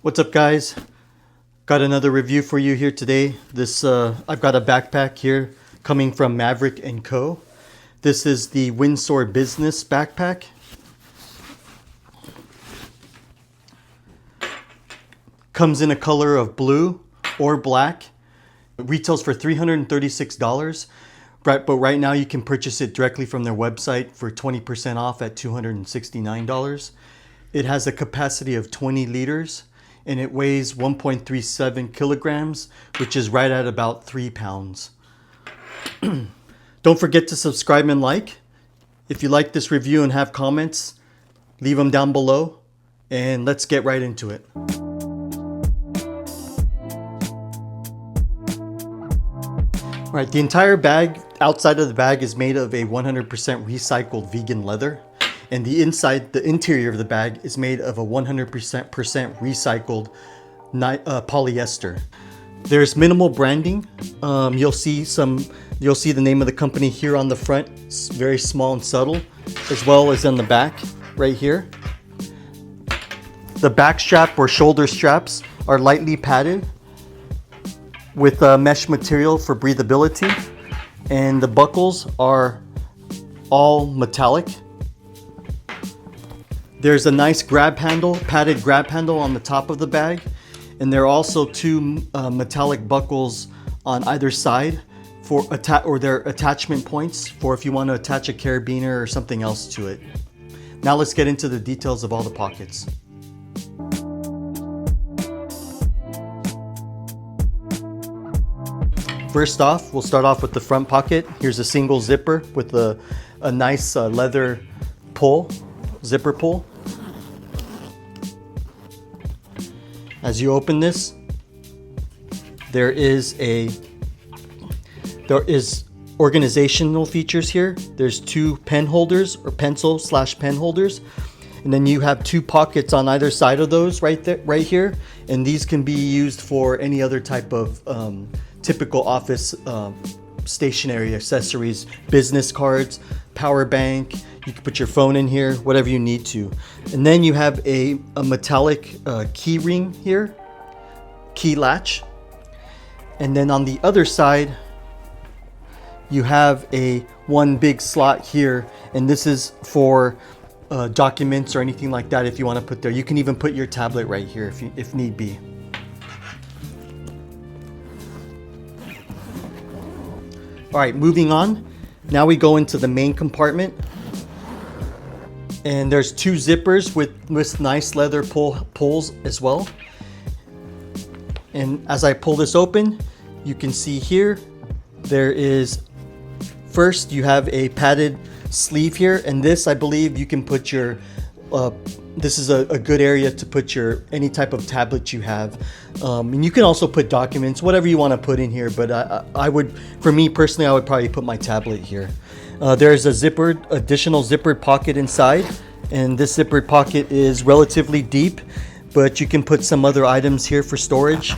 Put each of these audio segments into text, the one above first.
What's up, guys? Got another review for you here today. I've got a backpack here coming from Maverick Co. This is the Windsor Business Backpack. Comes in a color of blue or black. It retails for $336. But right now you can purchase it directly from their website for 20% off at $269. It has a capacity of 20 liters. And it weighs 1.37 kilograms, which is right at about 3 pounds. Don't forget to subscribe and like. If you like this review and have comments, leave them down below. And let's get right into it. All right, the entire bag, outside of the bag, is made of a 100% recycled vegan leather. And the interior of the bag is made of a 100% recycled polyester. There's minimal branding. You'll see the name of the company here on the front. It's very small and subtle, as well as on the back right here. The back strap or shoulder straps are lightly padded with mesh material for breathability, and the buckles are all metallic. There's a nice padded grab handle on the top of the bag, and there are also two metallic buckles on either side or their attachment points for if you want to attach a carabiner or something else to it. Now let's get into the details of all the pockets. First off, we'll start off with the front pocket. Here's a single zipper with a nice leather zipper pull. As you open this, there is organizational features here. There's two pen holders or pencil/pen holders, and then you have two pockets on either side of those right here. And these can be used for any other type of typical office stationery accessories, business cards, power bank. You can put your phone in here, whatever you need to. And then you have a metallic key ring here, key latch. And then on the other side, you have one big slot here. And this is for documents or anything like that if you want to put there. You can even put your tablet right here if need be. All right, moving on. Now we go into the main compartment. And there's two zippers with nice leather pulls as well. And as I pull this open, you can see here, first you have a padded sleeve here. And this, I believe you can put this is a good area to put any type of tablet you have. And you can also put documents, whatever you want to put in here. But for me personally, I would probably put my tablet here. There's a additional zippered pocket inside, and this zippered pocket is relatively deep, but you can put some other items here for storage.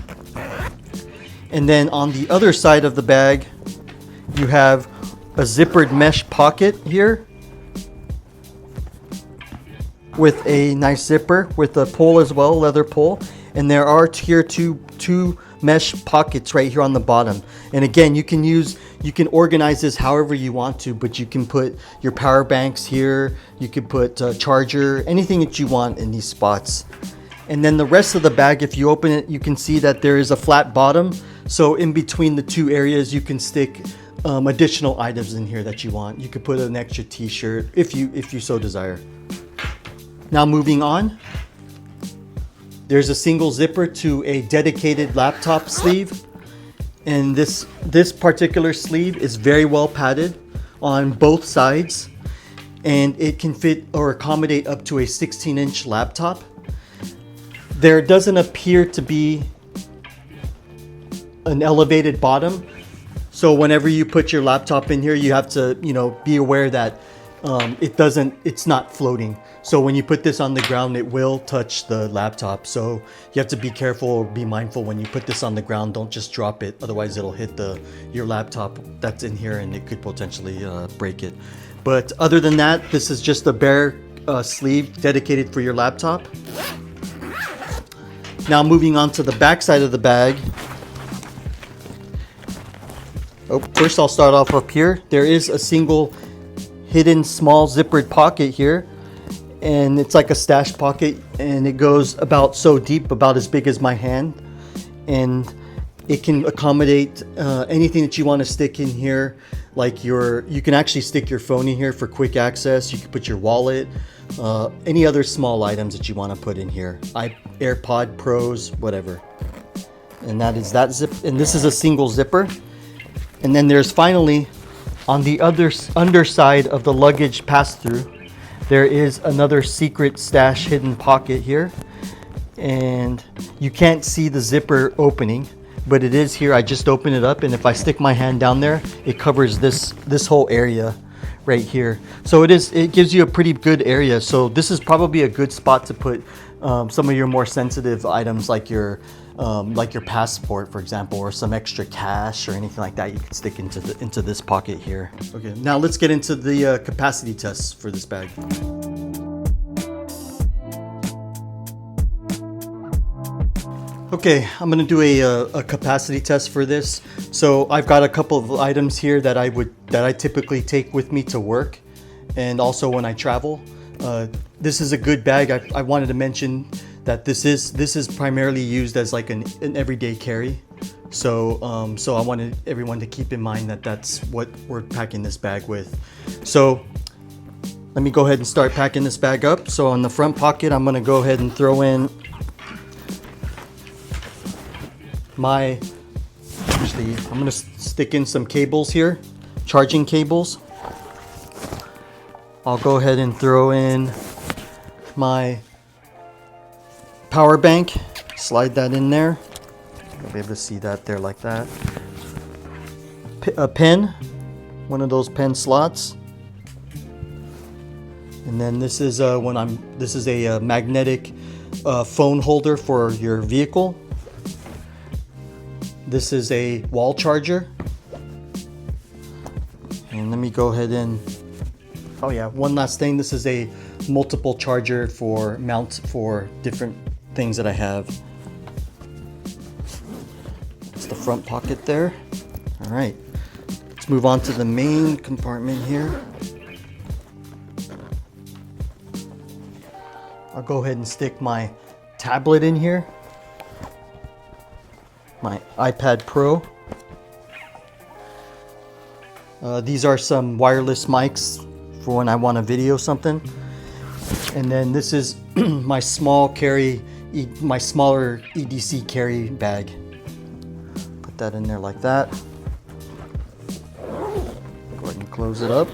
And then on the other side of the bag, you have a zippered mesh pocket here with a nice zipper with a pull as well, leather pull. And there are here two mesh pockets right here on the bottom. And again, you can organize this however you want to, but you can put your power banks here. You could put a charger, anything that you want in these spots. And then the rest of the bag, if you open it, you can see that there is a flat bottom. So in between the two areas, you can stick additional items in here that you want. You could put an extra t-shirt if you so desire. Now moving on. There's a single zipper to a dedicated laptop sleeve. And this particular sleeve is very well padded on both sides. And it can fit or accommodate up to a 16-inch laptop. There doesn't appear to be an elevated bottom. So whenever you put your laptop in here, you have to, be aware that it's not floating. So when you put this on the ground, it will touch the laptop. So you have to be careful or be mindful when you put this on the ground. Don't just drop it. Otherwise it'll hit your laptop that's in here and it could potentially break it. But other than that, this is just a bare sleeve dedicated for your laptop. Now moving on to the back side of the bag. Oh, first I'll start off up here. There is a single hidden small zippered pocket here, and it's like a stash pocket, and it goes about so deep, about as big as my hand, and it can accommodate anything that you want to stick in here. Like you can actually stick your phone in here for quick access. You can put your wallet, any other small items that you want to put in here. AirPod Pros, whatever. And that is that zip. And this is a single zipper. And then there's finally, on the underside of the luggage pass-through, there is another secret stash hidden pocket here. And you can't see the zipper opening, but it is here. I just open it up, and if I stick my hand down there, it covers this whole area right here. So it gives you a pretty good area. So this is probably a good spot to put some of your more sensitive items, like your passport, for example, or some extra cash or anything like that. You can stick into this pocket here. Okay, now let's get into the capacity tests for this bag. Okay, I'm gonna do a capacity test for this. So I've got a couple of items here that I typically take with me to work, and also when I travel. This is a good bag. I wanted to mention that this is primarily used as like an everyday carry. So I wanted everyone to keep in mind that that's what we're packing this bag with. So let me go ahead and start packing this bag up. So on the front pocket, I'm gonna go ahead and throw in I'm gonna stick in some cables here, charging cables. I'll go ahead and throw in my power bank, slide that in there. You'll be able to see that there like that. A pen, one of those pen slots. And then this is a magnetic phone holder for your vehicle. This is a wall charger. And let me go ahead and, oh yeah, one last thing. This is a multiple charger for mounts for different things that I have. That's the front pocket there. All right, let's move on to the main compartment here. I'll go ahead and stick my tablet in here. My iPad Pro. These are some wireless mics for when I want to video something. And then this is my smaller EDC carry bag. Put that in there like that. Go ahead and close it up.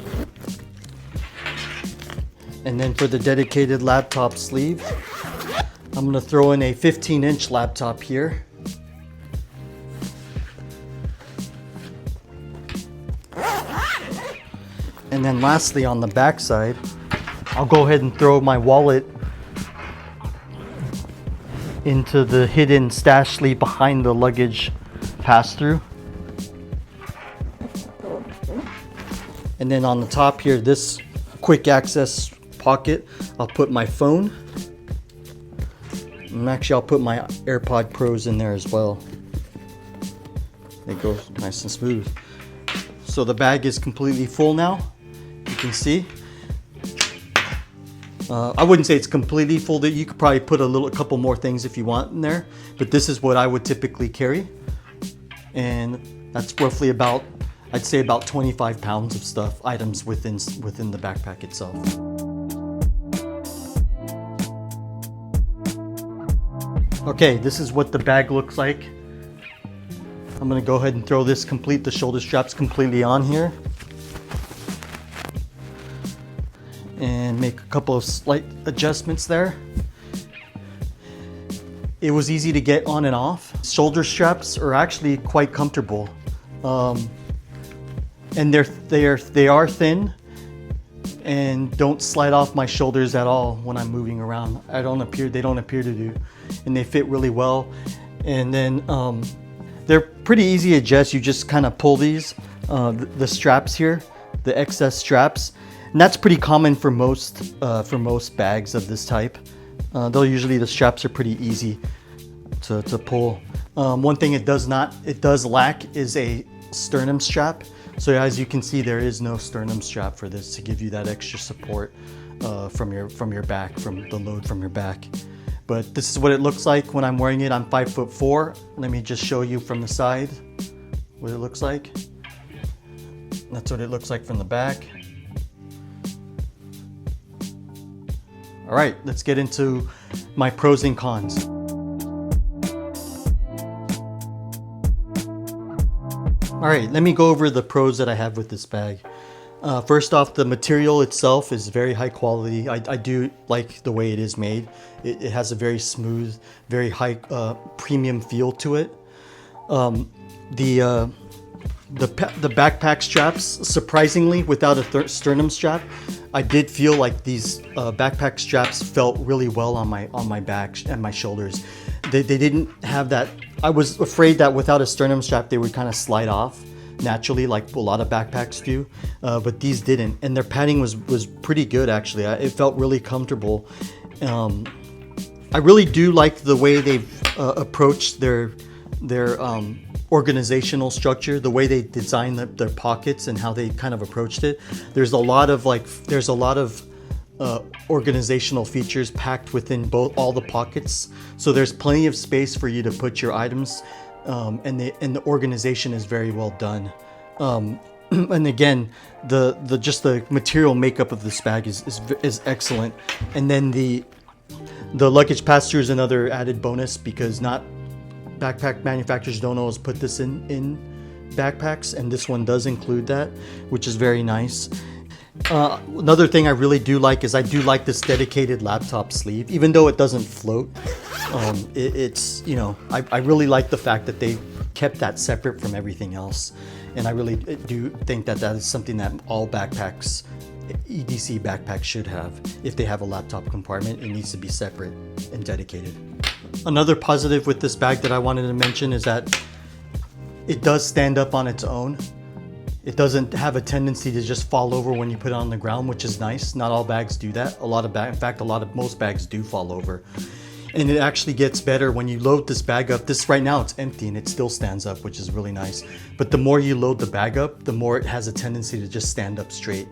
And then for the dedicated laptop sleeve, I'm going to throw in a 15-inch laptop here. And then lastly, on the back side, I'll go ahead and throw my wallet into the hidden stash sleeve behind the luggage pass-through. And then on the top here, this quick access pocket, I'll put my phone. And actually, I'll put my AirPod Pros in there as well. It goes nice and smooth. So the bag is completely full now. You can see. I wouldn't say it's completely full. That you could probably put a couple more things if you want in there, but this is what I would typically carry, and that's roughly about, I'd say about 25 pounds of stuff, items within the backpack itself. Okay, this is what the bag looks like. I'm gonna go ahead and throw the shoulder straps completely on here. And make a couple of slight adjustments there. It was easy to get on and off. Shoulder straps are actually quite comfortable. And they are thin and don't slide off my shoulders at all when I'm moving around. They don't appear to do. And they fit really well. And then they're pretty easy to adjust. You just kind of pull these, the straps here, the excess straps. And that's pretty common for most bags of this type. The straps are pretty easy. to pull. One thing it does lack is a sternum strap. So as you can see, there is no sternum strap for this to give you that extra support from your back, from the load from your back. But this is what it looks like when I'm wearing it. I'm 5'4". Let me just show you from the side what it looks like. That's what it looks like from the back. All right, let's get into my pros and cons. All right, let me go over the pros that I have with this bag. First off, the material itself is very high quality. I do like the way it is made. It has a very smooth, very high premium feel to it. The backpack straps, surprisingly, without a sternum strap, I did feel like these backpack straps felt really well on my back and my shoulders. They didn't have that. I was afraid that without a sternum strap, they would kind of slide off naturally, like a lot of backpacks do, but these didn't. And their padding was pretty good, actually. It felt really comfortable. I really do like the way they've approached their organizational structure, the way they designed their pockets and how they kind of approached it. There's a lot of organizational features packed within all the pockets. So there's plenty of space for you to put your items, and the organization is very well done. And again, the material makeup of this bag is excellent. And then the luggage pass-through is another added bonus, because not backpack manufacturers don't always put this in backpacks, and this one does include that, which is very nice. Another thing I really do like is I do like this dedicated laptop sleeve, even though it doesn't float. It's, you know, I really like the fact that they kept that separate from everything else, and I really do think that is something that all backpacks, EDC backpacks, should have. If they have a laptop compartment, it needs to be separate and dedicated. Another positive with this bag that I wanted to mention is that it does stand up on its own. It doesn't have a tendency to just fall over when you put it on the ground, which is nice. Not all bags do that. In fact, most bags do fall over. And it actually gets better when you load this bag up. This right now, it's empty and it still stands up, which is really nice. But the more you load the bag up, the more it has a tendency to just stand up straight.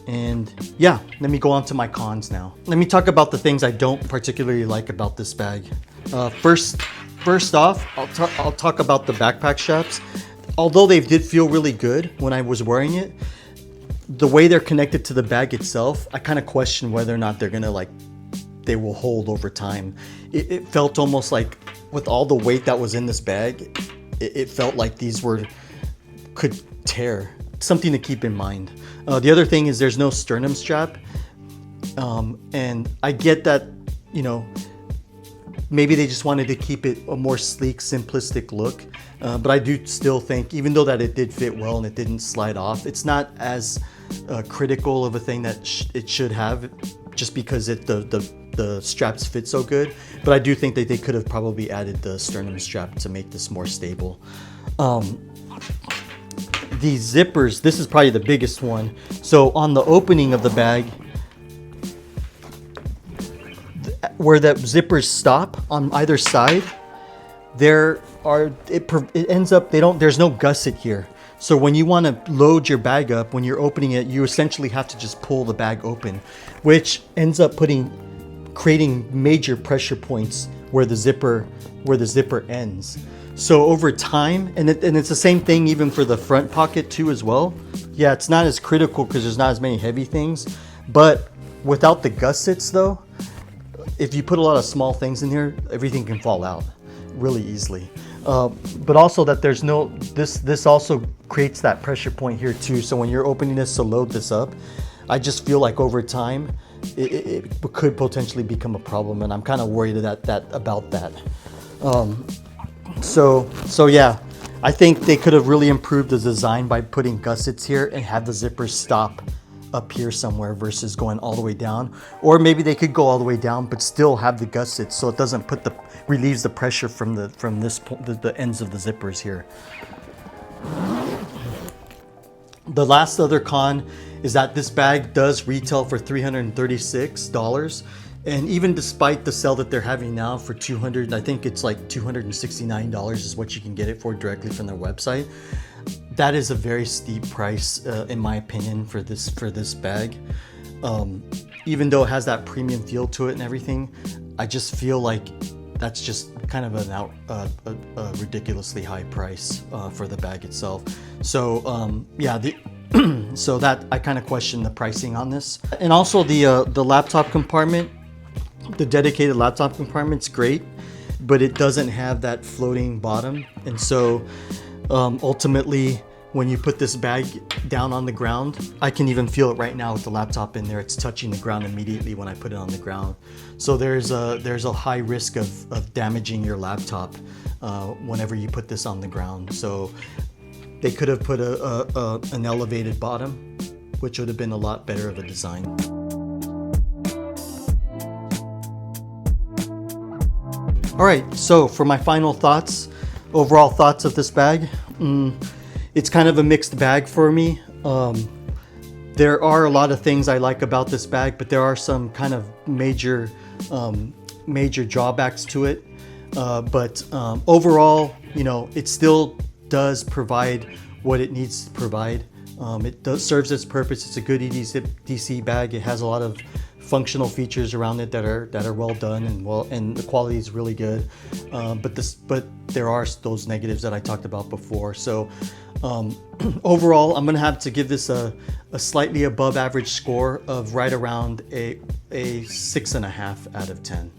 And yeah, let me go on to my cons now. Let me talk about the things I don't particularly like about this bag. First off, I'll talk about the backpack straps. Although they did feel really good when I was wearing it, the way they're connected to the bag itself, I kind of question whether or not they will hold over time. It felt almost like, with all the weight that was in this bag, it felt like these could tear. Something to keep in mind. The other thing is there's no sternum strap, and I get that, you know, maybe they just wanted to keep it a more sleek, simplistic look. But I do still think, even though that it did fit well and it didn't slide off, it's not as critical of a thing that it should have, just because the straps fit so good. But I do think that they could have probably added the sternum strap to make this more stable. These zippers, this is probably the biggest one. So on the opening of the bag, where the zippers stop on either side, it ends up, there's no gusset here. So when you want to load your bag up, when you're opening it, you essentially have to just pull the bag open, which ends up creating major pressure points where the zipper ends. So over time, and it's the same thing even for the front pocket too as well. Yeah, it's not as critical because there's not as many heavy things, but without the gussets though, if you put a lot of small things in here, everything can fall out really easily. But also that there's no, this also creates that pressure point here too. So when you're opening this to load this up, I just feel like over time, it could potentially become a problem, and I'm kind of worried about that. So yeah, I think they could have really improved the design by putting gussets here and have the zippers stop up here somewhere versus going all the way down. Or maybe they could go all the way down but still have the gussets, so it doesn't relieves the pressure from the ends of the zippers here. The last other con is that this bag does retail for $336, And even despite the sale that they're having now for I think it's like $269 is what you can get it for directly from their website. That is a very steep price, in my opinion, for this bag. Even though it has that premium feel to it and everything, I just feel like that's just kind of a ridiculously high price for the bag itself. So yeah, so that I kind of question the pricing on this. And also the laptop compartment, the dedicated laptop compartment's great, but it doesn't have that floating bottom. And so ultimately, when you put this bag down on the ground, I can even feel it right now with the laptop in there. It's touching the ground immediately when I put it on the ground. So there's a high risk of damaging your laptop whenever you put this on the ground. So they could have put an elevated bottom, which would have been a lot better of a design. All right, so for my final thoughts, overall thoughts of this bag, it's kind of a mixed bag for me. There are a lot of things I like about this bag, but there are some kind of major drawbacks to it. But overall, you know, it still does provide what it needs to provide. It serves its purpose. It's a good EDC bag. It has a lot of functional features around it that are well done and the quality is really good. But there are those negatives that I talked about before. So overall, I'm gonna have to give this a slightly above average score of right around a 6.5 out of 10.